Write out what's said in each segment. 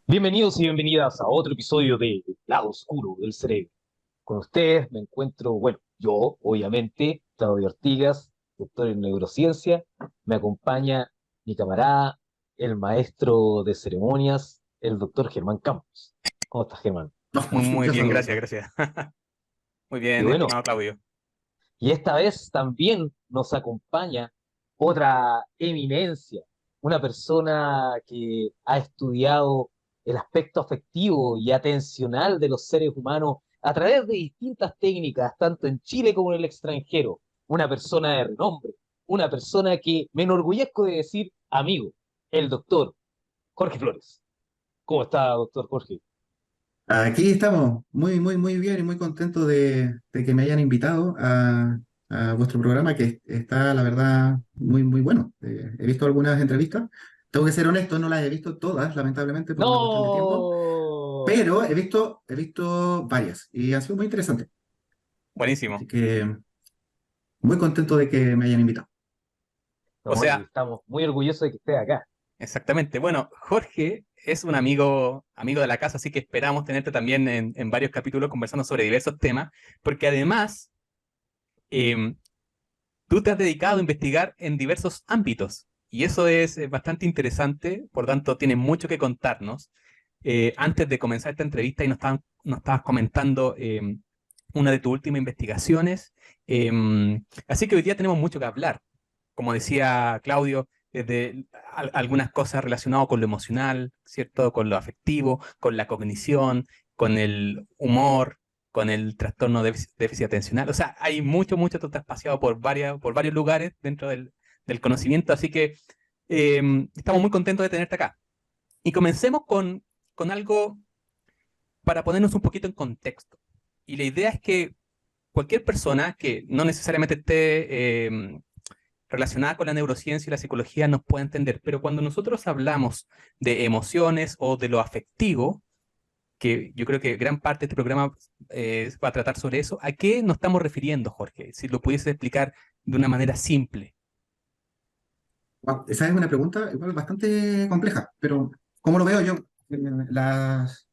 Bienvenidos y bienvenidas a otro episodio de El Lado Oscuro del Cerebro. Con ustedes me encuentro, yo, obviamente, Claudio Ortigas, doctor en neurociencia. Me acompaña mi camarada, el maestro de ceremonias, el doctor Germán Campos. ¿Cómo estás, Germán? Muy Yo bien, saludo. gracias, gracias. Muy Y bien, bueno, estimado Claudio. y esta vez también nos acompaña otra eminencia, una persona que ha estudiado el aspecto afectivo y atencional de los seres humanos a través de distintas técnicas, tanto en Chile como en el extranjero. Una persona de renombre, una persona que me enorgullezco de decir amigo, el doctor Jorge Flores. ¿Cómo está, doctor Jorge? Aquí estamos muy bien y muy contentos de que me hayan invitado a vuestro programa, que está, la verdad, muy bueno. He visto algunas entrevistas. Tengo que ser honesto, no las he visto todas, lamentablemente, por una cuestión de tiempo, No, pero he visto varias y han sido muy interesantes. Así Buenísimo. que muy contento de que me hayan invitado. O no, y sea, estamos muy orgullosos de que esté acá. exactamente. Bueno, Jorge es un amigo de la casa, así que esperamos tenerte también en varios capítulos conversando sobre diversos temas, porque además em, tú te has dedicado a investigar en diversos ámbitos, y eso es bastante interesante, por tanto, tienes mucho que contarnos. Antes de comenzar esta entrevista, y nos estabas comentando una de tus últimas investigaciones. Así que hoy día tenemos mucho que hablar. Como decía Claudio, desde algunas cosas relacionadas con lo emocional, ¿cierto? Con lo afectivo, con la cognición, con el humor, con el trastorno de déficit atencional. O sea, hay mucho, tú te has paseado por varios lugares dentro del conocimiento, así que estamos muy contentos de tenerte acá. Y comencemos con algo para ponernos un poquito en contexto. Y la idea es que cualquier persona que no necesariamente esté relacionada con la neurociencia y la psicología nos puede entender, pero cuando nosotros hablamos de emociones o de lo afectivo, que yo creo que gran parte de este programa va a tratar sobre eso, ¿a qué nos estamos refiriendo, Jorge? Si lo pudiese explicar de una manera simple. Wow, esa es una pregunta igual bastante compleja, pero ¿cómo lo veo yo? Eh, Las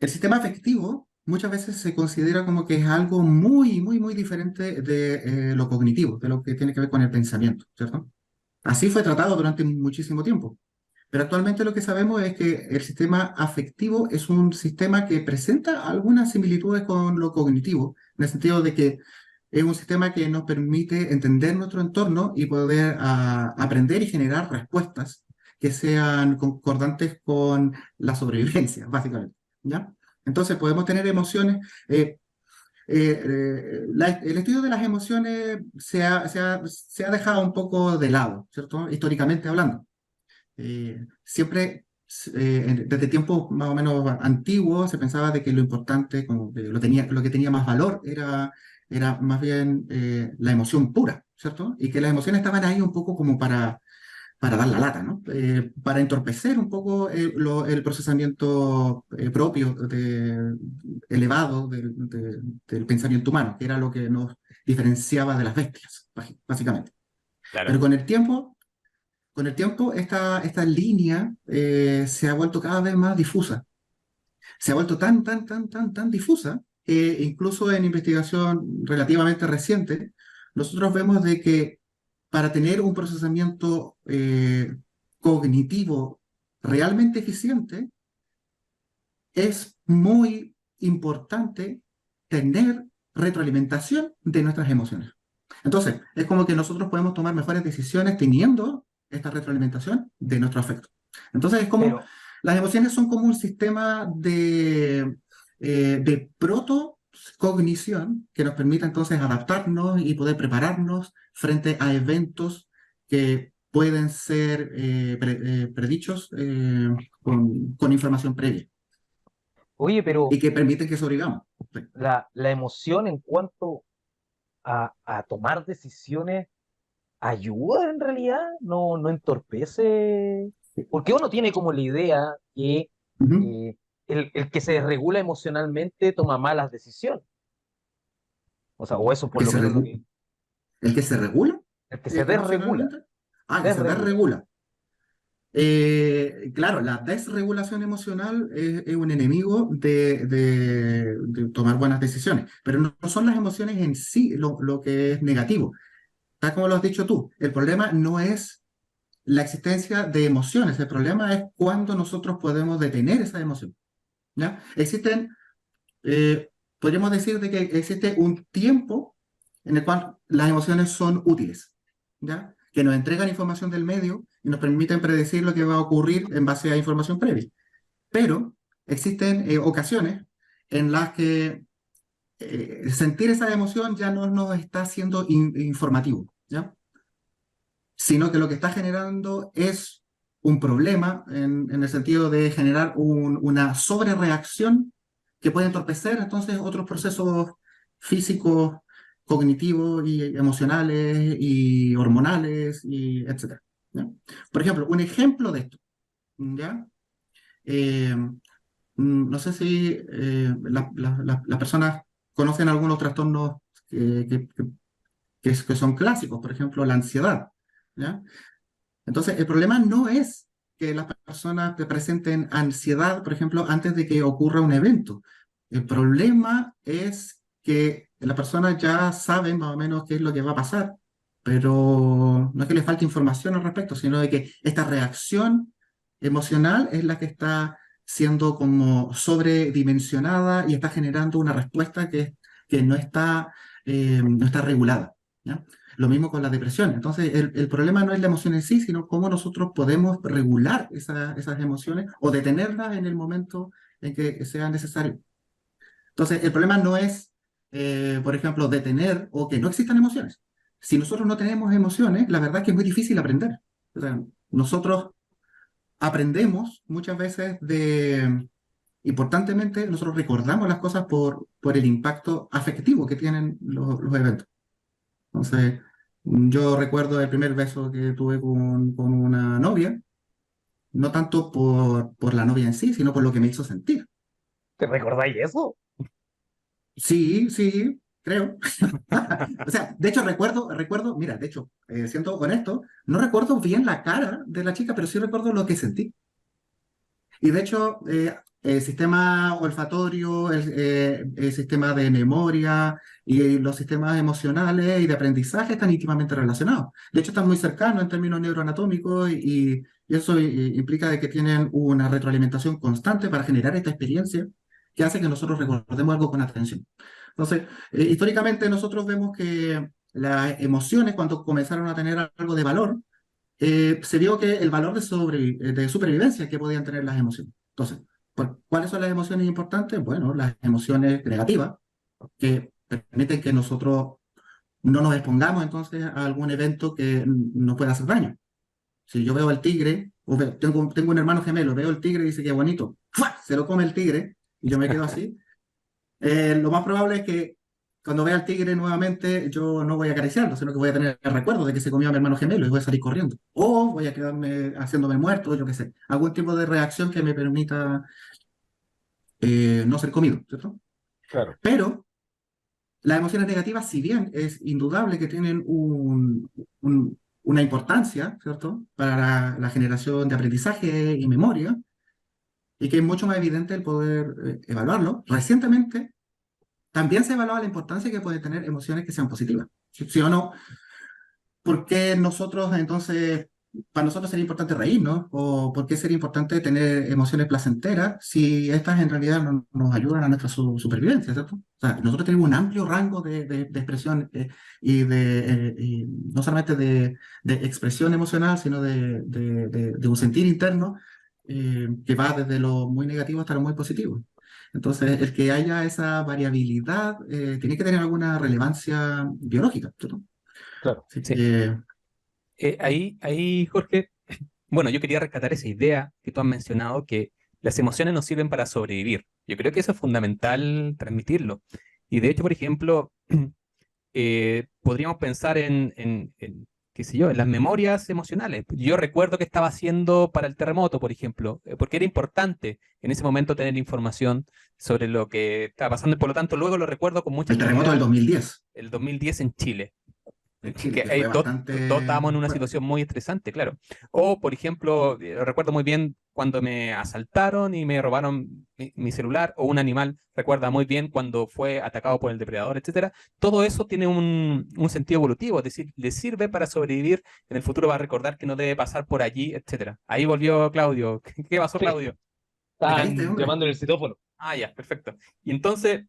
El sistema afectivo muchas veces se considera como que es algo muy diferente de lo cognitivo, de lo que tiene que ver con el pensamiento, ¿cierto? Así fue tratado durante muchísimo tiempo. Pero actualmente lo que sabemos es que el sistema afectivo es un sistema que presenta algunas similitudes con lo cognitivo, en el sentido de que es un sistema que nos permite entender nuestro entorno y poder aprender y generar respuestas que sean concordantes con la sobrevivencia, básicamente. ¿Ya? Entonces podemos tener emociones. El estudio de las emociones se ha dejado un poco de lado, ¿cierto? Históricamente hablando. Siempre, desde tiempos más o menos antiguos, se pensaba de que lo importante, como que lo que tenía más valor era más bien la emoción pura, ¿cierto? Y que las emociones estaban ahí un poco como para dar la lata, ¿no? Para entorpecer un poco el procesamiento propio, elevado del pensamiento humano, que era lo que nos diferenciaba de las bestias, básicamente. Pero Claro. con el tiempo esta línea se ha vuelto cada vez más difusa. Se ha vuelto tan difusa que incluso en investigación relativamente reciente, nosotros vemos de que para tener un procesamiento cognitivo realmente eficiente, es muy importante tener retroalimentación de nuestras emociones. Entonces, es como que nosotros podemos tomar mejores decisiones teniendo esta retroalimentación de nuestro afecto. Entonces, es como, Pero, las emociones son como un sistema de protocognición que nos permite entonces adaptarnos y poder prepararnos frente a eventos que pueden ser predichos con información previa oye, y pero que permiten que sobrevivamos. Sí. la emoción en cuanto a tomar decisiones ayuda en realidad, no entorpece, porque uno tiene como la idea que Ujú. eh, el que se desregula emocionalmente toma malas decisiones, o sea, o eso por Que lo se menos lo regu- que, el que se regula el que se desregula, emocionalmente, que se desregula, desregula. Claro, la desregulación emocional es un enemigo de tomar buenas decisiones, pero no son las emociones en sí lo que es negativo. Tal como lo has dicho tú, el problema no es la existencia de emociones, el problema es cuando nosotros podemos detener esa emoción, ¿ya? Eh, podríamos decir de que existe un tiempo en el cual las emociones son útiles, ¿ya? Que nos entregan información del medio y nos permiten predecir lo que va a ocurrir en base a información previa. Pero existen ocasiones en las que sentir esa emoción ya no nos está siendo informativo, ¿ya? Sino que lo que está generando es un problema en el sentido de generar una sobrereacción que puede entorpecer entonces otros procesos físicos, cognitivos y emocionales y hormonales y etcétera, ¿ya? Por ejemplo, un ejemplo de esto, ¿ya? Eh, no sé si las personas conocen algunos trastornos que son clásicos, por ejemplo, la ansiedad, ¿ya? Entonces, el problema no es que las personas te presenten ansiedad, por ejemplo, antes de que ocurra un evento. El problema es que las personas ya saben más o menos qué es lo que va a pasar, pero no es que les falte información al respecto, sino de que esta reacción emocional es la que está siendo como sobredimensionada y está generando una respuesta que no está regulada, ¿ya? Lo mismo con la depresión. Entonces, el problema no es la emoción en sí, sino cómo nosotros podemos regular esas emociones o detenerlas en el momento en que sea necesario. Entonces, el problema no es, por ejemplo, detener o que no existan emociones. Si nosotros no tenemos emociones, la verdad es que es muy difícil aprender. O sea, nosotros aprendemos muchas veces importantemente, nosotros recordamos las cosas por el impacto afectivo que tienen los eventos. Entonces, yo recuerdo el primer beso que tuve con una novia, no tanto por la novia en sí, sino por lo que me hizo sentir. ¿Te recordáis eso? Sí, sí, creo. O sea, de hecho mira, de hecho, siendo honesto, no recuerdo bien la cara de la chica, pero sí recuerdo lo que sentí. Y de hecho, el sistema olfatorio, el sistema de memoria y los sistemas emocionales y de aprendizaje están íntimamente relacionados. De hecho, están muy cercanos en términos neuroanatómicos y eso implica de que tienen una retroalimentación constante para generar esta experiencia que hace que nosotros recordemos algo con atención. Entonces, históricamente nosotros vemos que las emociones, cuando comenzaron a tener algo de valor, se vio que el valor de supervivencia que podían tener las emociones. Entonces, ¿cuáles son las emociones importantes? Bueno, las emociones negativas, que permiten que nosotros no nos expongamos entonces a algún evento que nos pueda hacer daño. Si yo veo al tigre, tengo un hermano gemelo, veo el tigre y dice que bonito, ¡fua! Se lo come el tigre y yo me quedo así. Lo más probable es que cuando vea al tigre nuevamente, yo no voy a acariciarlo, sino que voy a tener el recuerdo de que se comió a mi hermano gemelo y voy a salir corriendo. O voy a quedarme haciéndome muerto, yo qué sé. Algún tipo de reacción que me permita no ser comido, ¿cierto? Claro. Pero las emociones negativas, si bien es indudable que tienen una importancia, ¿cierto? Para la generación de aprendizaje y memoria, y que es mucho más evidente el poder evaluarlo, recientemente también se evalúa la importancia que pueden tener emociones que sean positivas. ¿Sí o no? ¿Por qué nosotros entonces, para nosotros sería importante reírnos? ¿O por qué sería importante tener emociones placenteras si estas en realidad nos ayudan a nuestra supervivencia, ¿cierto? O sea, nosotros tenemos un amplio rango de expresión y no solamente de expresión emocional, sino de un sentir interno que va desde lo muy negativo hasta lo muy positivo. Entonces, el que haya esa variabilidad tiene que tener alguna relevancia biológica, ¿cierto? Claro. Así Sí. que, Ahí, Jorge, bueno, yo quería rescatar esa idea que tú has mencionado, que las emociones nos sirven para sobrevivir. Yo creo que eso es fundamental transmitirlo. Y de hecho, por ejemplo, podríamos pensar qué sé yo, en las memorias emocionales. Yo recuerdo que estaba haciendo para el terremoto, por ejemplo, porque era importante en ese momento tener información sobre lo que estaba pasando y por lo tanto luego lo recuerdo con mucha el terremoto del claridad, 2010. el 2010 en Chile. en Chile, Que que fue todos bastante estábamos en una fuerte. situación muy estresante, claro. O, por ejemplo, recuerdo muy bien cuando me asaltaron y me robaron mi celular, o un animal recuerda muy bien cuando fue atacado por el depredador, etcétera. Todo eso tiene un sentido evolutivo, es decir, le sirve para sobrevivir. En el futuro va a recordar que no debe pasar por allí, etcétera. Ahí volvió Claudio. ¿Qué pasó, Sí, Claudio? ¿Viste, estaban hombre? llamando en el citófono. Ah, ya, perfecto. Y entonces,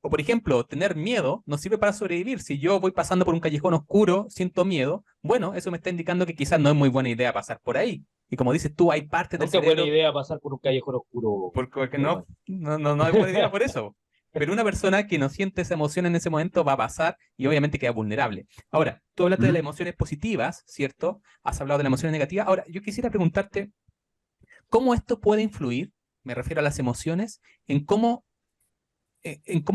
o por ejemplo, tener miedo nos sirve para sobrevivir. Si yo voy pasando por un callejón oscuro, siento miedo, bueno, eso me está indicando que quizás no es muy buena idea pasar por ahí. Y como dices tú, hay partes del Nunca es buena cerebro idea pasar por un callejón oscuro, porque no, hermano. no es buena idea por eso. Pero una persona que no siente esa emoción en ese momento va a pasar y obviamente queda vulnerable. Ahora, tú hablaste de las Ujú. emociones positivas, ¿cierto? Has hablado de las emociones negativas. Ahora, yo quisiera preguntarte, ¿cómo esto puede influir, me refiero a las emociones, en cómo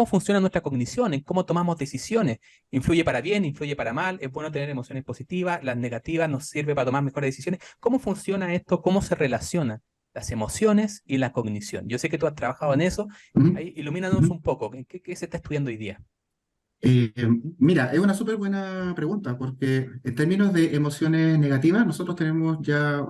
funciona nuestra cognición, en cómo tomamos decisiones? ¿Influye para bien, influye para mal? ¿Es bueno tener emociones positivas? ¿Las negativas nos sirve para tomar mejores decisiones? ¿Cómo funciona esto? ¿Cómo se relacionan las emociones y la cognición? Yo sé que tú has trabajado en eso. Ujú. Ahí ilumínanos Ujú. un poco. ¿Qué se está estudiando hoy día? Eh, Mira, es una súper buena pregunta porque en términos de emociones negativas, nosotros tenemos ya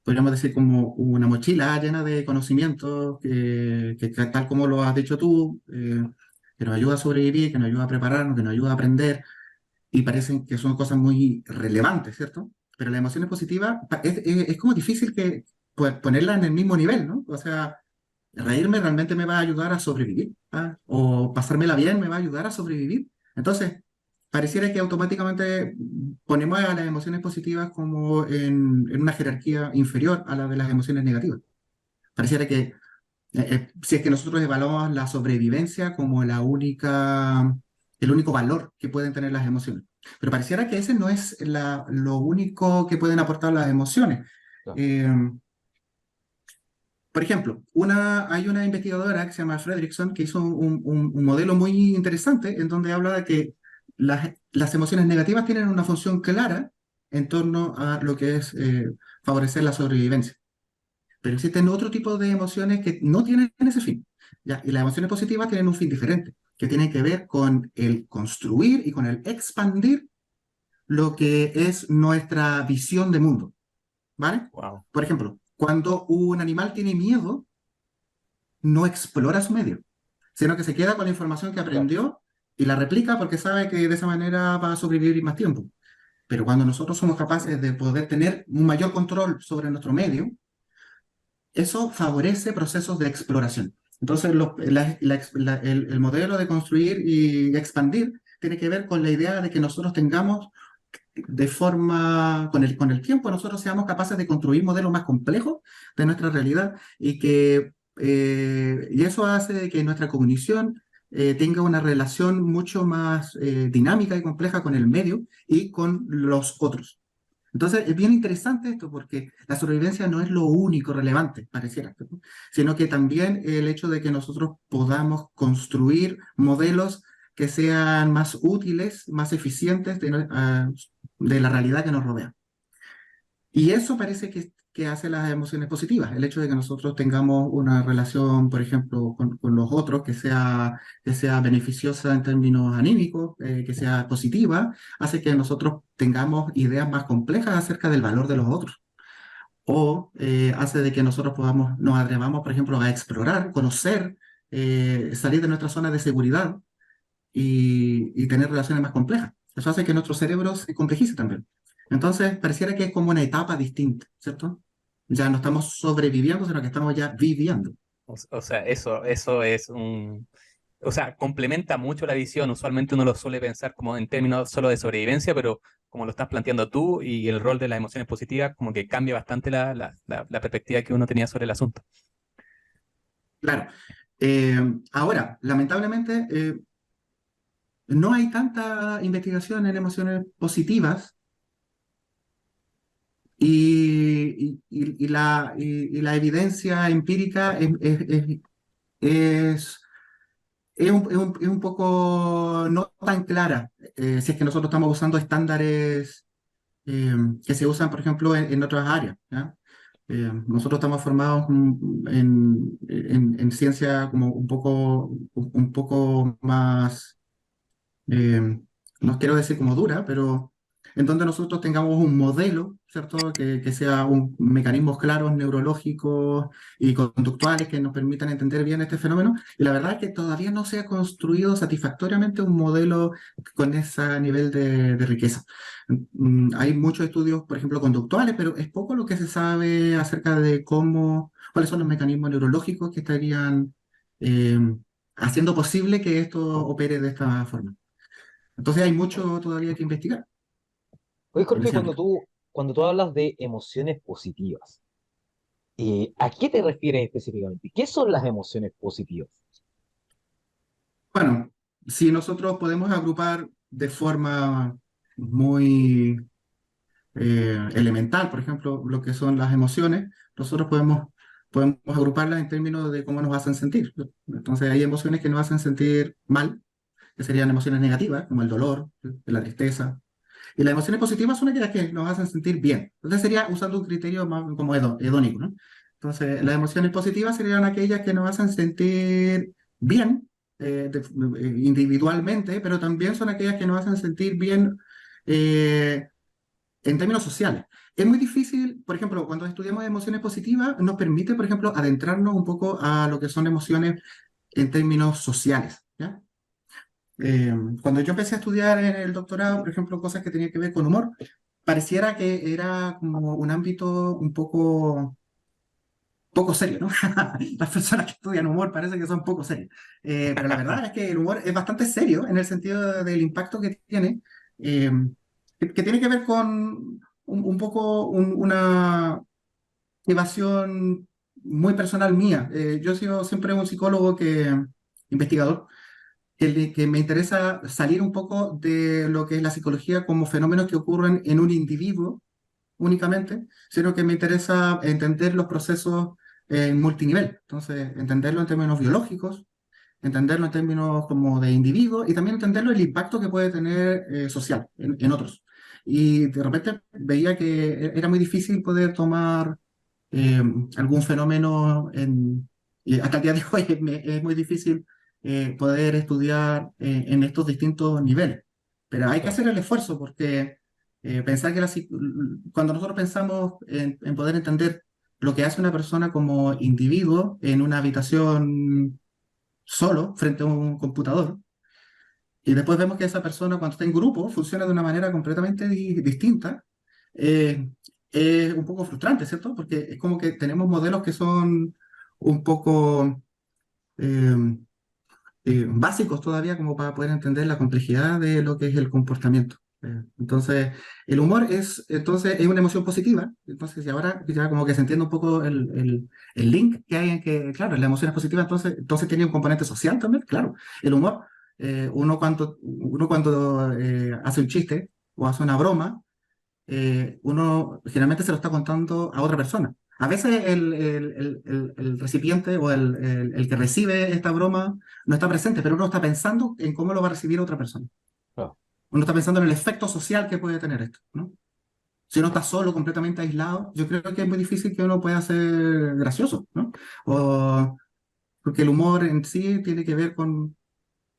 podríamos decir, como una mochila llena de conocimientos que tal como lo has dicho tú, que nos ayuda a sobrevivir, que nos ayuda a prepararnos, que nos ayuda a aprender, y parecen que son cosas muy relevantes, ¿cierto? Pero las emociones positivas es como difícil que ponerlas en el mismo nivel, ¿no? O sea, reírme realmente me va a ayudar a sobrevivir, ¿ah? O pasármela bien me va a ayudar a sobrevivir. Entonces, pareciera que automáticamente ponemos a las emociones positivas como en una jerarquía inferior a la de las emociones negativas. Pareciera que si es que nosotros evaluamos la sobrevivencia como el único valor que pueden tener las emociones. Pero pareciera que ese no es lo único que pueden aportar las emociones. No. Eh, por ejemplo, hay una investigadora que se llama Fredrickson que hizo un modelo muy interesante en donde habla de que las emociones negativas tienen una función clara en torno a lo que es favorecer la sobrevivencia. Pero existen otro tipo de emociones que no tienen ese fin, ¿ya? Y las emociones positivas tienen un fin diferente, que tienen que ver con el construir y con el expandir lo que es nuestra visión de mundo, ¿vale? Wow. Por ejemplo, cuando un animal tiene miedo, no explora su medio, sino que se queda con la información que Claro. aprendió y la replica porque sabe que de esa manera va a sobrevivir más tiempo. Pero cuando nosotros somos capaces de poder tener un mayor control sobre nuestro medio, eso favorece procesos de exploración. Entonces, el modelo de construir y expandir tiene que ver con la idea de que nosotros tengamos con el tiempo, nosotros seamos capaces de construir modelos más complejos de nuestra realidad y eso hace de que nuestra cognición tenga una relación mucho más dinámica y compleja con el medio y con los otros. Entonces, es bien interesante esto porque la sobrevivencia no es lo único relevante, pareciera, ¿no? Sino que también el hecho de que nosotros podamos construir modelos que sean más útiles, más eficientes de la realidad que nos rodea. Y eso parece que hace las emociones positivas, el hecho de que nosotros tengamos una relación, por ejemplo, con los otros que sea beneficiosa en términos anímicos, que sea positiva, hace que nosotros tengamos ideas más complejas acerca del valor de los otros. O hace de que nosotros nos atrevamos, por ejemplo, a explorar, conocer, salir de nuestra zona de seguridad y tener relaciones más complejas. Eso hace que nuestro cerebro se complejice también. Entonces, pareciera que es como una etapa distinta, ¿cierto? Ya no estamos sobreviviendo, sino que estamos ya viviendo. O sea, eso es un... O sea, complementa mucho la visión. Usualmente uno lo suele pensar como en términos solo de sobrevivencia, pero como lo estás planteando tú y el rol de las emociones positivas, como que cambia bastante la perspectiva que uno tenía sobre el asunto. Claro. Eh, Ahora, lamentablemente, no hay tanta investigación en emociones positivas y la evidencia empírica es es un poco no tan clara, si es que nosotros estamos usando estándares que se usan, por ejemplo, en otras áreas, ¿ya? Nosotros estamos formados en ciencia como un poco más eh, no quiero decir como dura, pero en donde nosotros tengamos un modelo, ¿cierto? Que sea un mecanismos claros, neurológicos y conductuales que nos permitan entender bien este fenómeno. Y la verdad es que todavía no se ha construido satisfactoriamente un modelo con ese nivel de riqueza. Hay muchos estudios, por ejemplo, conductuales, pero es poco lo que se sabe acerca de cuáles son los mecanismos neurológicos que estarían eh, haciendo posible que esto opere de esta forma. Entonces hay mucho todavía que investigar Oye, en Jorge, ese ámbito. cuando tú hablas de emociones positivas, ¿a qué te refieres específicamente? ¿Qué son las emociones positivas? Bueno, si nosotros podemos agrupar de forma muy elemental, por ejemplo, lo que son las emociones, nosotros podemos agruparlas en términos de cómo nos hacen sentir. Entonces hay emociones que nos hacen sentir mal, que serían emociones negativas, como el dolor, la tristeza. Y las emociones positivas son aquellas que nos hacen sentir bien. Entonces sería usando un criterio más como hedónico, ¿no? Entonces, las emociones positivas serían aquellas que nos hacen sentir bien individualmente, pero también son aquellas que nos hacen sentir bien eh, en términos sociales. Es muy difícil, por ejemplo, cuando estudiamos emociones positivas, nos permite, por ejemplo, adentrarnos un poco a lo que son emociones en términos sociales, ¿ya? Eh, Cuando yo empecé a estudiar en el doctorado, por ejemplo, cosas que tenían que ver con humor, pareciera que era como un ámbito un poco serio, ¿no? Las personas que estudian humor parece que son poco serias. Pero la verdad es que el humor es bastante serio en el sentido del impacto que tiene, eh, que tiene que ver con un poco una evasión muy personal mía. Yo he sido siempre un psicólogo investigador que me interesa salir un poco de lo que es la psicología como fenómenos que ocurren en un individuo únicamente, sino que me interesa entender los procesos en multinivel. Entonces, entenderlo en términos biológicos, entenderlo en términos como de individuo y también entenderlo el impacto que puede tener social en otros. Y de repente veía que era muy difícil poder tomar eh, algún fenómeno y hasta el día de hoy es muy difícil poder estudiar en estos distintos niveles. Pero hay que Claro. hacer el esfuerzo porque pensar que cuando nosotros pensamos en poder entender lo que hace una persona como individuo en una habitación solo frente a un computador, y después vemos que esa persona cuando está en grupo funciona de una manera completamente distinta, eh, es un poco frustrante, ¿cierto? Porque es como que tenemos modelos que son un poco eh, básicos todavía como para poder entender la complejidad de lo que es el comportamiento. Entonces, el humor es una emoción positiva. Entonces, y ahora ya como que se entiende un poco el link que hay en que, claro, la emoción es positiva, entonces tiene un componente social también, claro. El humor, uno cuando hace un chiste o hace una broma, uno generalmente se lo está contando a otra persona. A veces el recipiente o el que recibe esta broma no está presente, pero uno está pensando en cómo lo va a recibir otra persona. Claro. Uno está pensando en el efecto social que puede tener esto, ¿no? Si uno está solo, completamente aislado, yo creo que es muy difícil que uno pueda ser gracioso, ¿no? O, porque el humor en sí tiene que ver con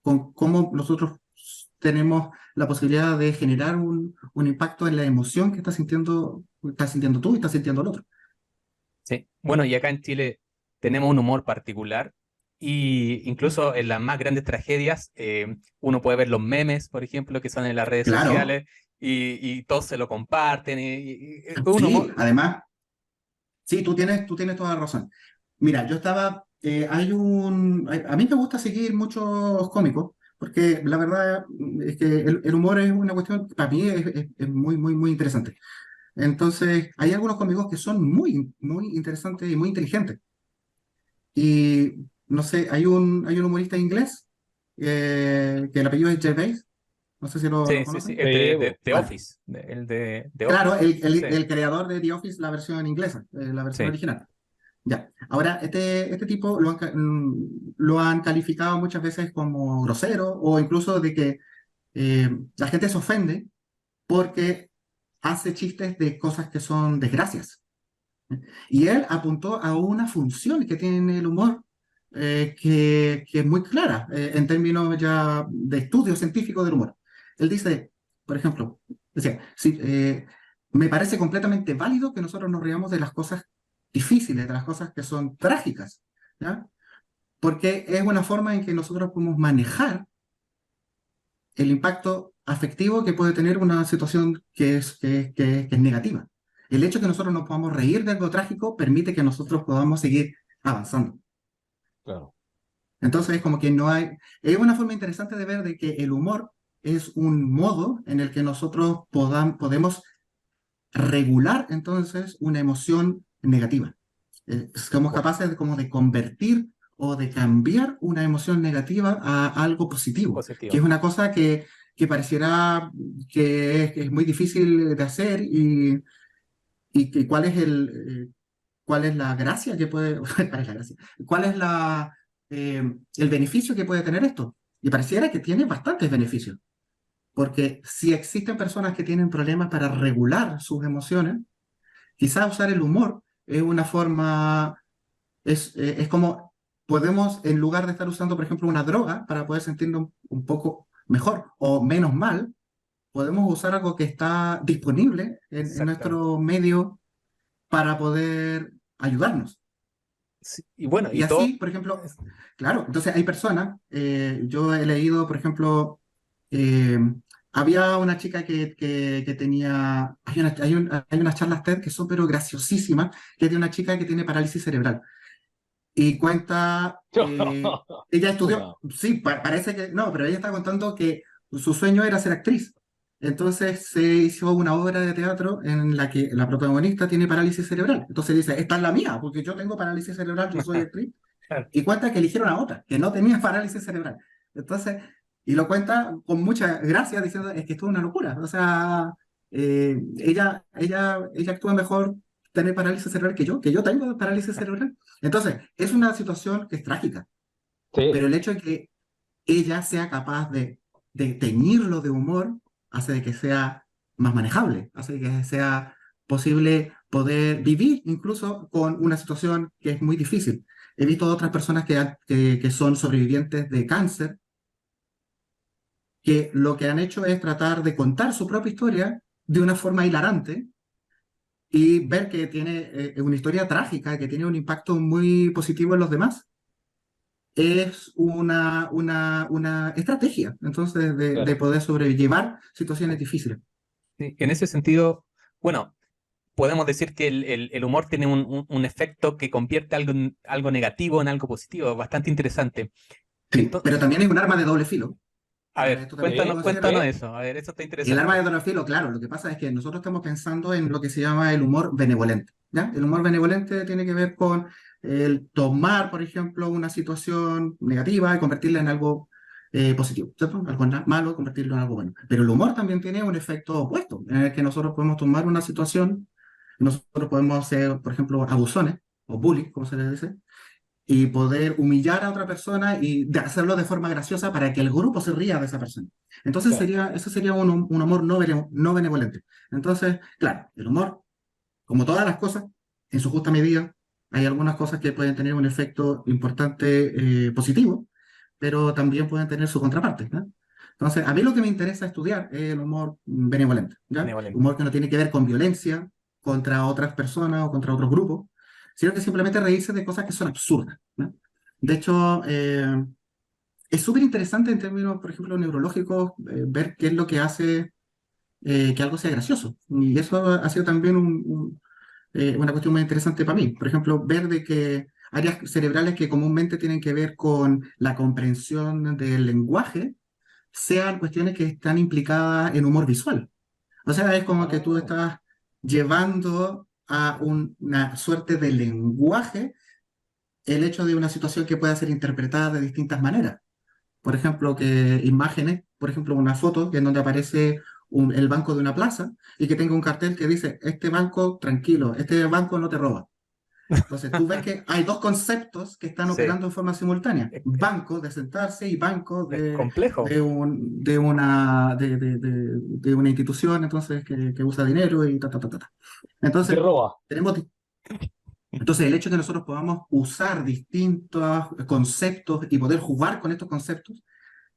cómo nosotros tenemos la posibilidad de generar un impacto en la emoción que estás sintiendo tú y estás sintiendo el otro. Sí. Bueno, y acá en Chile tenemos un humor particular y incluso en las más grandes tragedias uno puede ver los memes, por ejemplo, que son en las redes Claro, sociales y todos se lo comparten y un sí, humor. además, sí, tú tienes toda la razón. Mira, yo estaba, a mí me gusta seguir muchos cómicos, porque la verdad es que el humor es una cuestión, para mí es muy, muy, muy interesante. Entonces, hay algunos cómicos que son muy, muy interesantes y muy inteligentes. Y no sé, hay un humorista inglés que el apellido es Gervais, no sé si lo Sí, sí, sí, conocen. el Sí, de po. The Vale. Office, el de The Claro, Office. Sí, el creador de The Office, la versión inglesa, la versión sí. original. Ya. Ahora, este tipo lo han calificado muchas veces como grosero o incluso de que la gente se ofende porque hace chistes de cosas que son desgracias. Y él apuntó a una función que tiene el humor que es muy clara en términos ya de estudio científico del humor. Él dice, por ejemplo, decía, sí, me parece completamente válido que nosotros nos riamos de las cosas difíciles, de las cosas que son trágicas, ¿ya? Porque es una forma en que nosotros podemos manejar el impacto afectivo que puede tener una situación que es negativa. El hecho de que nosotros nos podamos reír de algo trágico permite que nosotros podamos seguir avanzando. Claro. Entonces, es como que no hay... Es una forma interesante de ver de que el humor es un modo en el que nosotros podemos regular entonces una emoción negativa. Somos Bueno, capaces de, como de convertir o de cambiar una emoción negativa a algo positivo, que es Positivo. una cosa que pareciera que es muy difícil de hacer y que cuál es la gracia que puede, ¿cuál es la gracia? ¿Cuál es el beneficio que puede tener esto? Y pareciera que tiene bastantes beneficios, porque si existen personas que tienen problemas para regular sus emociones, quizás usar el humor es una forma, es como podemos, en lugar de estar usando, por ejemplo, una droga para poder sentirnos un poco mejor o menos mal, podemos usar algo que está disponible en Exactamente. nuestro medio para poder ayudarnos. Sí, y bueno, Y y todo. así, por ejemplo, claro, entonces hay personas, yo he leído, por ejemplo, eh, había una chica que tenía, hay unas charlas TED que son pero graciosísimas, que es de una chica que tiene parálisis cerebral. Y cuenta, ella estudió, Una- sí, parece que, no, pero ella está contando que su sueño era ser actriz. Entonces se hizo una obra de teatro en la que la protagonista tiene parálisis cerebral. Entonces dice, esta es la mía, porque yo tengo parálisis cerebral, yo soy actriz. Y cuenta que eligieron a otra, que no tenía parálisis cerebral. Entonces, y lo cuenta con mucha gracia, diciendo, es que esto es una locura. O sea, ella actúa mejor tener parálisis cerebral que yo tengo parálisis cerebral. Entonces, es una situación que es trágica, Sí, pero el hecho de que ella sea capaz de teñirlo de humor hace de que sea más manejable, hace de que sea posible poder vivir incluso con una situación que es muy difícil. He visto otras personas que son sobrevivientes de cáncer, que lo que han hecho es tratar de contar su propia historia de una forma hilarante y ver que tiene una historia trágica, que tiene un impacto muy positivo en los demás. Es una estrategia, entonces, de claro. poder sobrellevar situaciones difíciles. Sí, en ese sentido, bueno, podemos decir que el humor tiene un efecto que convierte algo negativo en algo positivo, bastante interesante. Sí, Entonces, pero también es un arma de doble filo. a ver, Esto también hay que cuéntanos, Sí, cuéntanos considerarlo. sí, eso. A ver, eso está El arma de interesante. doble filo, claro, lo que pasa es que nosotros estamos pensando en lo que se llama el humor benevolente, ¿ya? El humor benevolente tiene que ver con el tomar, por ejemplo, una situación negativa y convertirla en algo positivo, ¿cierto? Algo malo, convertirlo en algo bueno. Pero el humor también tiene un efecto opuesto, en el que nosotros podemos tomar una situación, nosotros podemos ser, por ejemplo, abusones o bullies, como se les dice, y poder humillar a otra persona y de hacerlo de forma graciosa para que el grupo se ría de esa persona. Entonces claro. eso sería un humor no benevolente. Entonces, claro, el humor, como todas las cosas, en su justa medida, hay algunas cosas que pueden tener un efecto importante positivo, pero también pueden tener su contraparte, ¿no? Entonces, a mí lo que me interesa estudiar es el humor benevolente, ¿ya? Benevolente. Humor que no tiene que ver con violencia contra otras personas o contra otros grupos, sino que simplemente reírse de cosas que son absurdas, ¿no? De hecho, es súper interesante en términos, por ejemplo, neurológicos, ver qué es lo que hace que algo sea gracioso. Y eso ha sido también una cuestión muy interesante para mí. Por ejemplo, ver de que áreas cerebrales que comúnmente tienen que ver con la comprensión del lenguaje sean cuestiones que están implicadas en humor visual. O sea, es como que tú Ah, estás llevando a una suerte de lenguaje el hecho de una situación que pueda ser interpretada de distintas maneras. Por ejemplo, que imágenes, por ejemplo, una foto en donde aparece el banco de una plaza y que tenga un cartel que dice, este banco tranquilo, este banco no te roba. Entonces, tú ves que hay dos conceptos que están Sí, operando en forma simultánea. es, es- Banco de sentarse y banco es complejo. de una institución entonces que usa dinero y ta, ta, ta, ta, ta. y te Entonces, roba. tenemos, Entonces, el hecho de que nosotros podamos usar distintos conceptos y poder jugar con estos conceptos,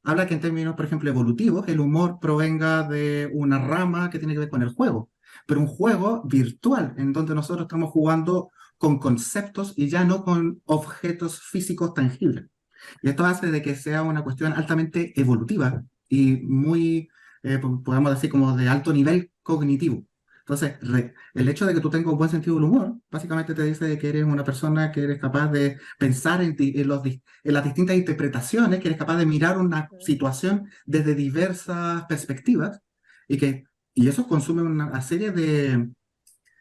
habla que en términos, por ejemplo, evolutivos, el humor provenga de una rama que tiene que ver con el juego, pero un juego virtual, en donde nosotros estamos jugando con conceptos y ya no con objetos físicos tangibles. Y esto hace de que sea una cuestión altamente evolutiva y muy, podemos decir, como de alto nivel cognitivo. Entonces, el hecho de que tú tengas un buen sentido del humor, básicamente te dice de que eres una persona que eres capaz de pensar en las distintas interpretaciones, que eres capaz de mirar una situación desde diversas perspectivas y eso consume una serie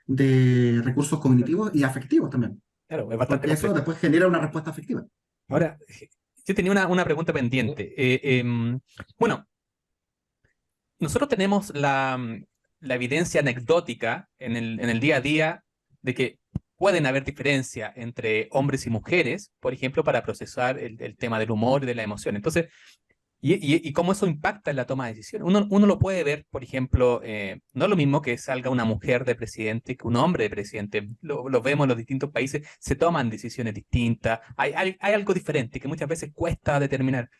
de recursos cognitivos y afectivos también, Claro, es bastante porque eso complejo. después genera una respuesta afectiva. Ahora, yo tenía una pregunta pendiente. Bueno, nosotros tenemos la evidencia anecdótica en el día a día de que pueden haber diferencias entre hombres y mujeres, por ejemplo, para procesar el tema del humor y de la emoción. Entonces, y cómo eso impacta en la toma de decisiones. Uno lo puede ver, por ejemplo, no es lo mismo que salga una mujer de presidente que un hombre de presidente. Lo vemos en los distintos países, se toman decisiones distintas. Hay algo diferente que muchas veces cuesta determinar.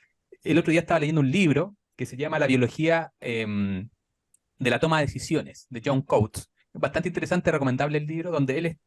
El otro día estaba leyendo un libro que se llama La biología de la toma de decisiones, de John Coates. Bastante interesante, recomendable el libro, donde él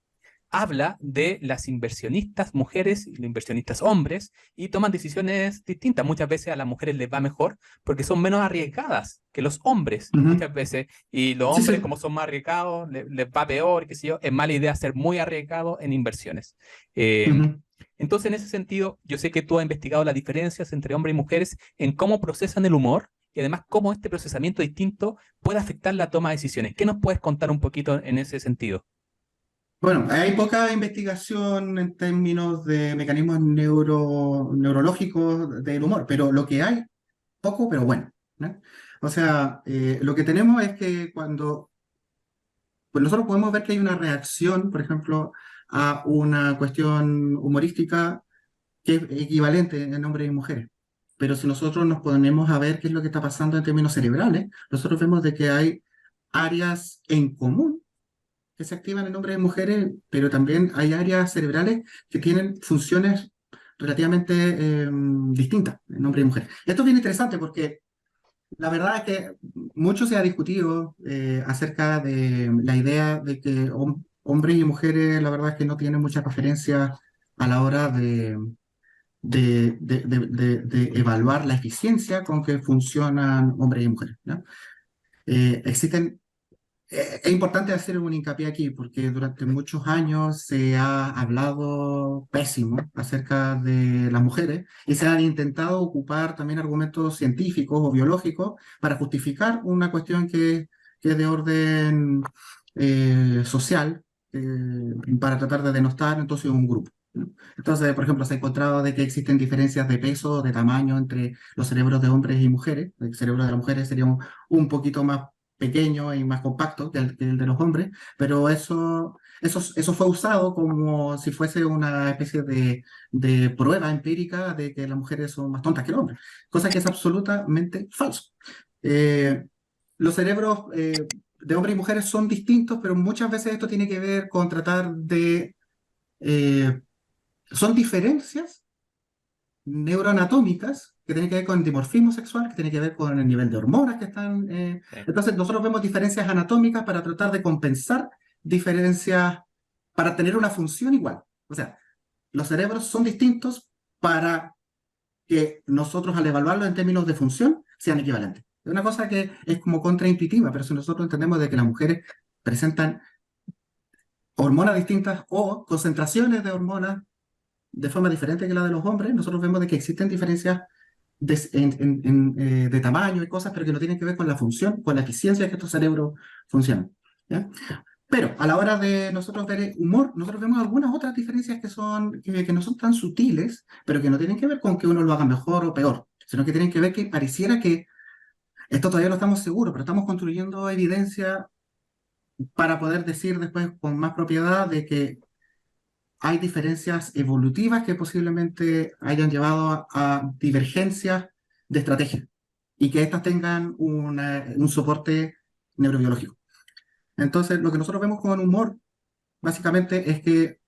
habla de las inversionistas mujeres y los inversionistas hombres y toman decisiones distintas. Muchas veces a las mujeres les va mejor porque son menos arriesgadas que los hombres, Ujú. muchas veces. Y los Sí, hombres, sí. como son más arriesgados, les va peor, qué sé yo. Es mala idea ser muy arriesgado en inversiones. Eh, Ujú. entonces, en ese sentido, yo sé que tú has investigado las diferencias entre hombres y mujeres en cómo procesan el humor y además cómo este procesamiento distinto puede afectar la toma de decisiones. ¿Qué nos puedes contar un poquito en ese sentido? Bueno, hay poca investigación en términos de mecanismos neurológicos del humor, pero lo que hay, poco, pero bueno, ¿no? O sea, lo que tenemos es que pues nosotros podemos ver que hay una reacción, por ejemplo, a una cuestión humorística que es equivalente en hombres y mujeres. Pero si nosotros nos ponemos a ver qué es lo que está pasando en términos cerebrales, nosotros vemos de que hay áreas en común que se activan en hombres y mujeres, pero también hay áreas cerebrales que tienen funciones relativamente distintas en hombres y mujeres. Esto es bien interesante porque la verdad es que mucho se ha discutido acerca de la idea de que hombres y mujeres, la verdad es que no tienen mucha referencia a la hora de evaluar la eficiencia con que funcionan hombres y mujeres, ¿no? Existen Es importante hacer un hincapié aquí porque durante muchos años se ha hablado pésimo acerca de las mujeres y se han intentado ocupar también argumentos científicos o biológicos para justificar una cuestión que es de orden social, para tratar de denostar entonces un grupo, ¿no? Entonces, por ejemplo, se ha encontrado de que existen diferencias de peso, de tamaño entre los cerebros de hombres y mujeres. El cerebro de las mujeres sería un poquito más pequeño y más compacto que el de los hombres, pero eso fue usado como si fuese una especie de prueba empírica de que las mujeres son más tontas que los hombres, cosa que es absolutamente falso. Eh, los cerebros de hombres y mujeres son distintos, pero muchas veces esto tiene que ver con tratar de... eh, son diferencias neuroanatómicas que tienen que ver con el dimorfismo sexual, que tiene que ver con el nivel de hormonas que están... Sí. Entonces, nosotros vemos diferencias anatómicas para tratar de compensar diferencias, para tener una función igual. O sea, los cerebros son distintos para que nosotros al evaluarlo en términos de función sean equivalentes. Es una cosa que es como contraintuitiva, pero si nosotros entendemos de que las mujeres presentan hormonas distintas o concentraciones de hormonas de forma diferente que la de los hombres, nosotros vemos de que existen diferencias de tamaño y cosas, pero que no tienen que ver con la función, con la eficiencia de que estos cerebros funcionan, ¿ya? Pero a la hora de nosotros ver humor, nosotros vemos algunas otras diferencias que no son tan sutiles, pero que no tienen que ver con que uno lo haga mejor o peor, sino que tienen que ver que pareciera que, esto todavía no estamos seguros, pero estamos construyendo evidencia para poder decir después con más propiedad de que hay diferencias evolutivas que posiblemente hayan llevado a divergencias de estrategia y que éstas tengan un soporte neurobiológico. Entonces, lo que nosotros vemos con humor, básicamente, es que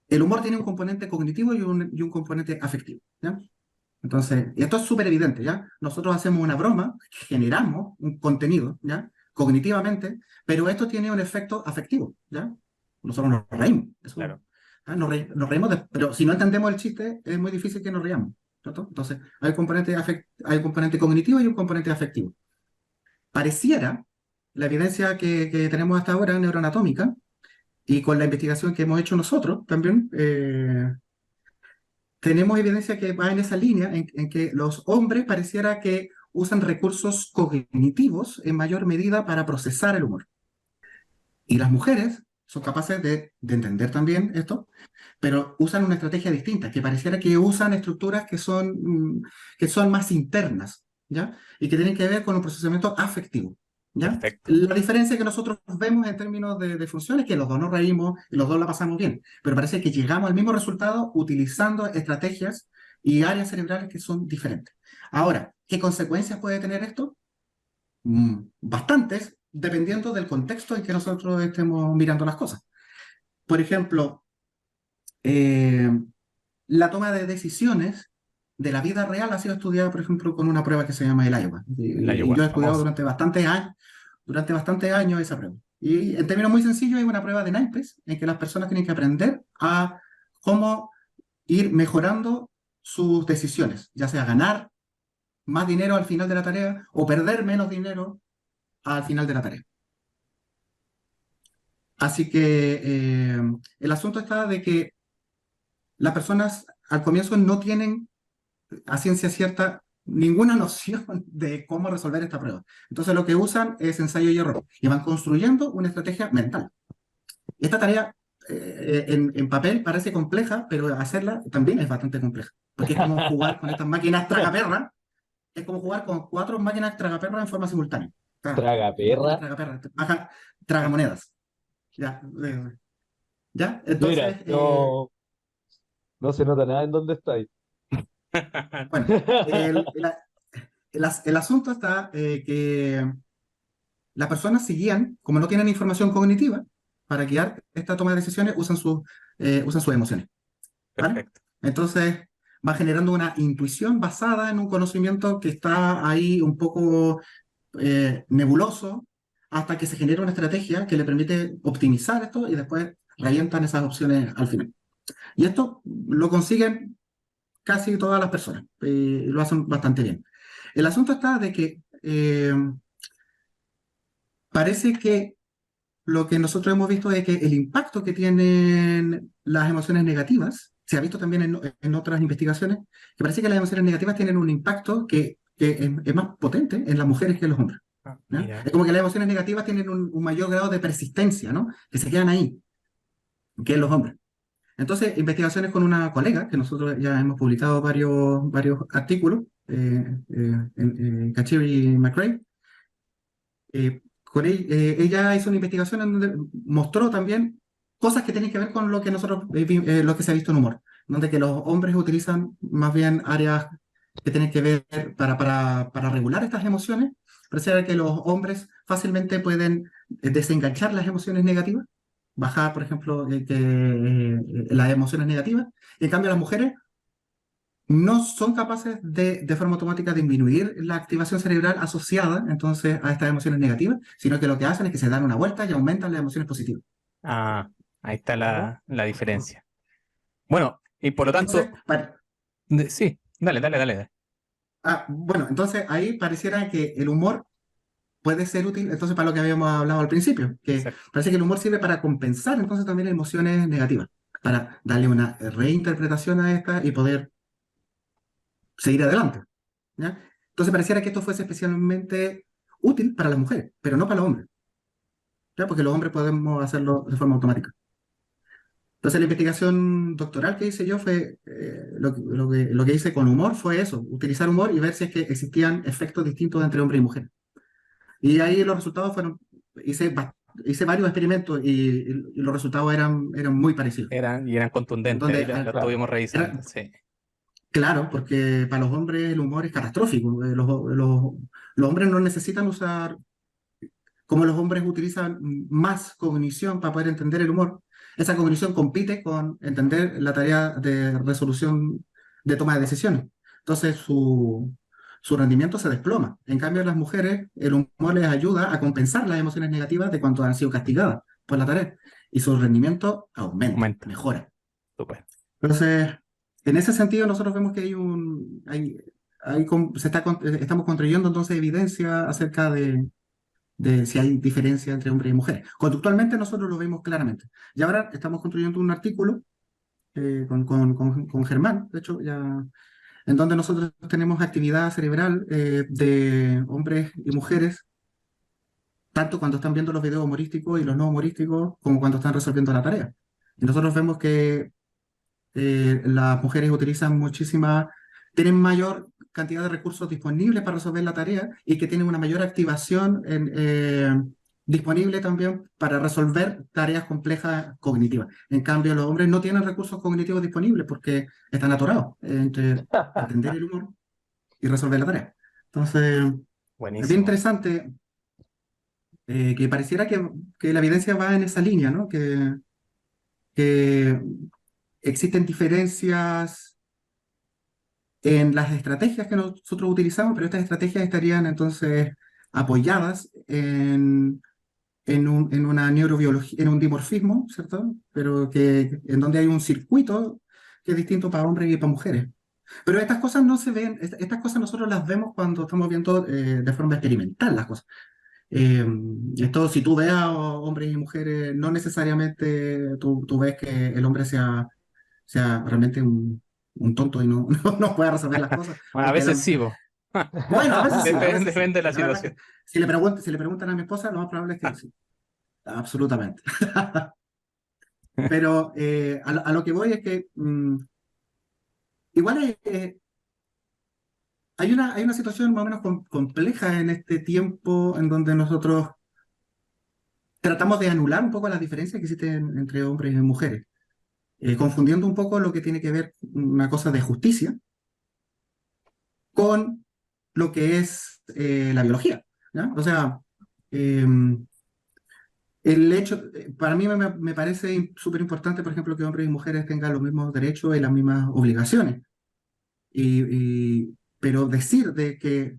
el humor tiene un componente cognitivo y un componente afectivo, ¿ya? Entonces, y esto es súper evidente, ¿ya? Nosotros hacemos una broma, generamos un contenido, ¿ya? Cognitivamente, pero esto tiene un efecto afectivo, ¿ya? Nosotros nos reímos, eso, Claro. ¿ah? Nos reímos, pero si no entendemos el chiste, es muy difícil que nos riamos, ¿cierto? Entonces, hay un componente cognitivo y un componente afectivo. Pareciera, la evidencia que tenemos hasta ahora neuroanatómica, y con la investigación que hemos hecho nosotros también, tenemos evidencia que va en esa línea, en que los hombres pareciera que usan recursos cognitivos en mayor medida para procesar el humor. Y las mujeres son capaces de entender también esto, pero usan una estrategia distinta, que pareciera que usan estructuras que son más internas, ¿ya? Y que tienen que ver con un procesamiento afectivo, ¿ya? Perfecto. La diferencia que nosotros vemos en términos de función es que los dos nos reímos y los dos la pasamos bien, pero parece que llegamos al mismo resultado utilizando estrategias y áreas cerebrales que son diferentes. Ahora, ¿qué consecuencias puede tener esto? Bastantes, dependiendo del contexto en que nosotros estemos mirando las cosas. Por ejemplo, eh, la toma de decisiones de la vida real ha sido estudiada, por ejemplo, con una prueba que se llama el Iowa. La Y yoga, yo he estudiado famoso. durante bastantes años esa prueba. Y en términos muy sencillos, es una prueba de naipes en que las personas tienen que aprender a cómo ir mejorando sus decisiones, ya sea ganar más dinero al final de la tarea o perder menos dinero al final de la tarea. Así que el asunto está de que las personas al comienzo no tienen a ciencia cierta ninguna noción de cómo resolver esta prueba. Entonces lo que usan es ensayo y error y van construyendo una estrategia mental. Esta tarea en papel parece compleja, pero hacerla también es bastante compleja, porque es como jugar con estas máquinas tragaperras, es como jugar con 4 máquinas tragaperras en forma simultánea. Traga Máquinas perra. tragaperras, tragamonedas. ¿Ya? ¿Ya? Mira, Entonces, no se nota nada en dónde estáis. bueno, el asunto está que las personas se guían, como no tienen información cognitiva, para guiar esta toma de decisiones usan sus emociones, ¿vale? Perfecto. Entonces va generando una intuición basada en un conocimiento que está ahí un poco nebuloso, hasta que se genera una estrategia que le permite optimizar esto y después revientan esas opciones al final. Y esto lo consiguen casi todas las personas, y lo hacen bastante bien. El asunto está de que parece que lo que nosotros hemos visto es que el impacto que tienen las emociones negativas, se ha visto también en otras investigaciones, que parece que las emociones negativas tienen un impacto que es más potente en las mujeres que en los hombres, Ah, ¿no? mira. Es como que las emociones negativas tienen un mayor grado de persistencia, ¿no? Que se quedan ahí, que en los hombres. Entonces, investigaciones con una colega, que nosotros ya hemos publicado varios artículos, Kachiri McRae, ella hizo una investigación en donde mostró también cosas que tienen que ver con lo que lo que se ha visto en humor, donde que los hombres utilizan más bien áreas que tienen que ver para regular estas emociones. Parece que los hombres fácilmente pueden desenganchar las emociones negativas, bajar, por ejemplo, las emociones negativas, y en cambio las mujeres no son capaces de forma automática disminuir la activación cerebral asociada entonces a estas emociones negativas, sino que lo que hacen es que se dan una vuelta y aumentan las emociones positivas. Ah, ahí está ¿Cómo? la diferencia. Bueno, y por lo Entonces, tanto, sí, dale, dale, dale, dale. bueno, entonces ahí pareciera que el humor puede ser útil, entonces para lo que habíamos hablado al principio, que Exacto. parece que el humor sirve para compensar entonces también emociones negativas, para darle una reinterpretación a esta y poder seguir adelante, ¿ya? Entonces pareciera que esto fuese especialmente útil para las mujeres, pero no para los hombres. ¿Ya? Porque los hombres podemos hacerlo de forma automática. Entonces, la investigación doctoral que hice yo fue, lo que hice con humor fue eso, utilizar humor y ver si es que existían efectos distintos entre hombre y mujer. Y ahí los resultados fueron, hice varios experimentos y los resultados eran muy parecidos. Eran contundentes, ahí Donde, lo Claro. estuvimos revisando, era, sí. claro, porque para los hombres el humor es catastrófico. Los hombres no necesitan usar, como los hombres utilizan más cognición para poder entender el humor, esa cognición compite con entender la tarea de resolución de toma de decisiones. Entonces su rendimiento se desploma. En cambio, a las mujeres el humor les ayuda a compensar las emociones negativas de cuando han sido castigadas por la tarea y su rendimiento aumenta, Aumenta. mejora. Súper. Entonces, en ese sentido, nosotros vemos que estamos construyendo entonces evidencia acerca de si hay diferencia entre hombres y mujeres. Conductualmente nosotros lo vemos claramente. Y ahora estamos construyendo un artículo con Germán, de hecho, ya, en donde nosotros tenemos actividad cerebral de hombres y mujeres, tanto cuando están viendo los videos humorísticos y los no humorísticos, como cuando están resolviendo la tarea. Y nosotros vemos que las mujeres tienen mayor cantidad de recursos disponibles para resolver la tarea y que tienen una mayor activación disponible también para resolver tareas complejas cognitivas. En cambio, los hombres no tienen recursos cognitivos disponibles porque están atorados entre entender el humor y resolver la tarea. Entonces, es bien Buenísimo. interesante que pareciera que la evidencia va en esa línea, ¿no? Que existen diferencias en las estrategias que nosotros utilizamos, pero estas estrategias estarían entonces apoyadas en una neurobiología, en un dimorfismo, ¿cierto? Pero en donde hay un circuito que es distinto para hombres y para mujeres. Pero estas cosas no se ven, estas cosas nosotros las vemos cuando estamos viendo de forma experimental las cosas. Esto, si tú ves a hombres y mujeres, no necesariamente tú ves que el hombre sea realmente un tonto y no pueda resolver las cosas. Bueno, a Porque veces sí, po. bueno, a veces sí, a veces sí. Depende de la La verdad que situación. si le preguntan a mi esposa, lo más probable es que sí. Absolutamente. Pero a lo que voy es que igual hay una situación más o menos compleja en este tiempo en donde nosotros tratamos de anular un poco las diferencias que existen entre hombres y mujeres, confundiendo un poco lo que tiene que ver una cosa de justicia con lo que es la biología, ¿ya? O sea, eh, el hecho, para mí me parece súper importante, por ejemplo, que hombres y mujeres tengan los mismos derechos y las mismas obligaciones. Pero decir de que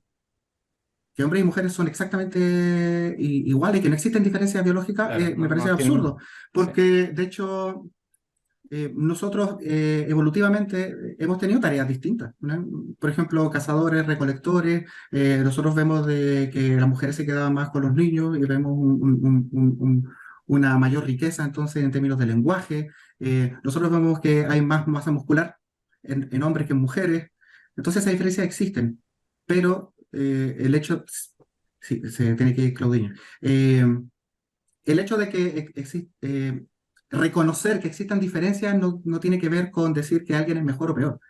hombres y mujeres son exactamente iguales, que no existen diferencias biológicas, Claro, me parece no tienen. absurdo, Sí. porque de hecho nosotros evolutivamente hemos tenido tareas distintas, ¿no? Por ejemplo, cazadores, recolectores, nosotros vemos de que las mujeres se quedaban más con los niños y vemos una mayor riqueza entonces en términos de lenguaje. Nosotros vemos que hay más masa muscular en hombres que en mujeres, entonces esas diferencias existen, pero el hecho, sí, se tiene que ir Claudinho. El hecho de que reconocer que existan diferencias no tiene que ver con decir que alguien es mejor o peor,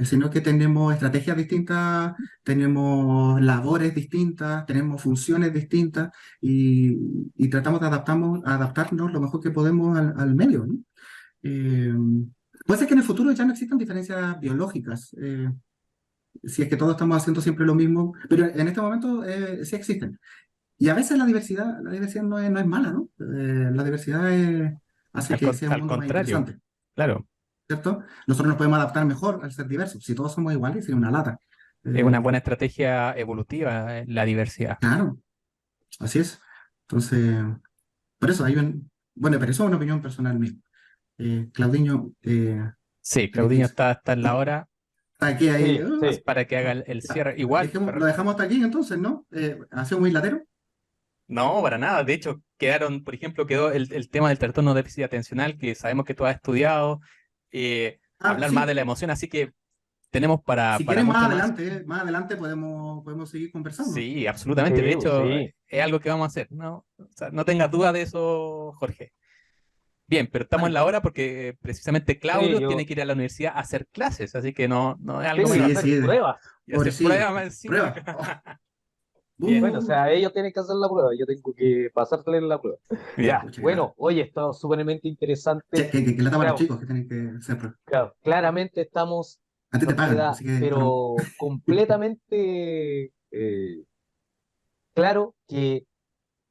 sino que tenemos estrategias distintas, tenemos labores distintas, tenemos funciones distintas y tratamos de adaptarnos lo mejor que podemos al medio, ¿no? Eh, Puede ser que en el futuro ya no existan diferencias biológicas, si es que todos estamos haciendo siempre lo mismo, pero en este momento sí existen. Y a veces la diversidad no es mala, ¿no? La diversidad hace que sea un Al mundo más contrario, interesante, claro. ¿cierto? Nosotros nos podemos adaptar mejor al ser diversos. Si todos somos iguales, sería una lata. Es una Eh, buena estrategia evolutiva, la diversidad. claro, así es. Entonces, por eso bueno, pero eso es una opinión personal mía. Claudiño, Sí, ¿qué Claudinho dice? está en la hora Aquí, ahí, Sí, sí. para que haga el ya. cierre. Igual, Lo dejamos hasta aquí entonces, ¿no? ¿Ha sido muy latero? no, para nada. De hecho, por ejemplo, quedó el tema del trastorno de déficit atencional, que sabemos que tú has estudiado, Ah, hablar más de sí. la emoción, así que tenemos Si para quieren mucho más. más adelante podemos seguir conversando. Sí, absolutamente. De Sí, pues, hecho, sí. es algo que vamos a hacer, ¿no? O sea, no tengas duda de eso, Jorge. Bien, pero estamos en Vale. la hora porque precisamente Sí, Claudio tiene yo que ir a la universidad a hacer clases, así que no es algo tengo que menor. Sí, hacer sí, pruebas. Y hacer pobrecillo. pruebas más encima. Prueba. Oh, Bien, Bueno, o sea, ellos tienen que hacer la prueba, yo tengo que pasarles la prueba. bien. Ya, pucha, qué lata. bueno, oye, esto es súpermente interesante. Que lata para los Claro, chicos que tienen que hacer prueba. claro, claramente A ti te nos pagan, queda, así que pero completamente claro que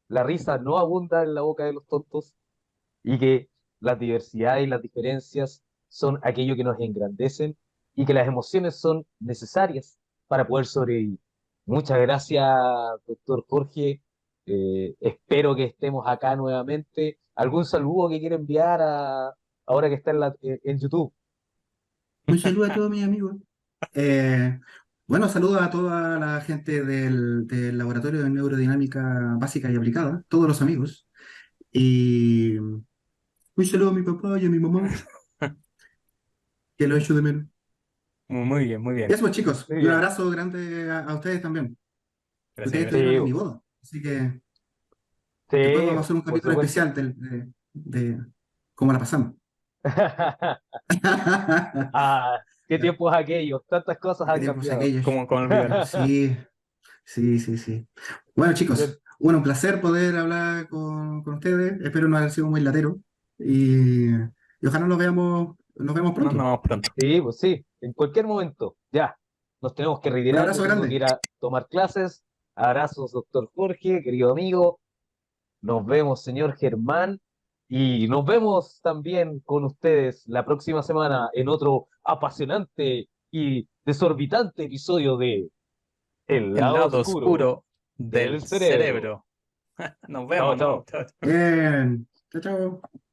la risa no abunda en la boca de los tontos y que las diversidades y las diferencias son aquello que nos engrandecen y que las emociones son necesarias para poder sobrevivir. Muchas gracias, doctor Jorge. Espero que estemos acá nuevamente. ¿Algún saludo que quiera enviar ahora que está en YouTube? Un saludo a todos mis amigos. Eh, bueno, saludo a toda la gente del Laboratorio de Neurodinámica Básica y Aplicada, todos los amigos. Y un saludo a mi papá y a mi mamá, que lo echo de menos. Muy bien, muy Y bien. eso, chicos, Muy y un bien. abrazo grande a ustedes también. Gracias, Ustedes gracias. estuvieron Sí, en mi boda, así que después vamos a sí, hacer un por capítulo supuesto. especial de cómo la pasamos. Ah, qué tiempos aquellos, tantas cosas ¿Qué han tiempos cambiado. aquellos? ¿Cómo olvidarlo? Sí, sí, sí, sí. Bueno, Bien. chicos, bueno, un placer poder hablar con ustedes. Espero no haber sido muy latero. Y ojalá nos vemos Nos pronto. vemos pronto. Sí, pues sí, en cualquier momento. Ya, nos tenemos que Un retirar, yo abrazo tengo que grande. ir a tomar clases. Abrazos, doctor Jorge, querido amigo. Nos vemos, señor Germán. Y nos vemos también con ustedes la próxima semana en otro apasionante y desorbitante episodio de El El lado lado oscuro oscuro del del cerebro. cerebro. Nos Chao, vemos, ¿no? chao. Chao. Bien. Chao, chao.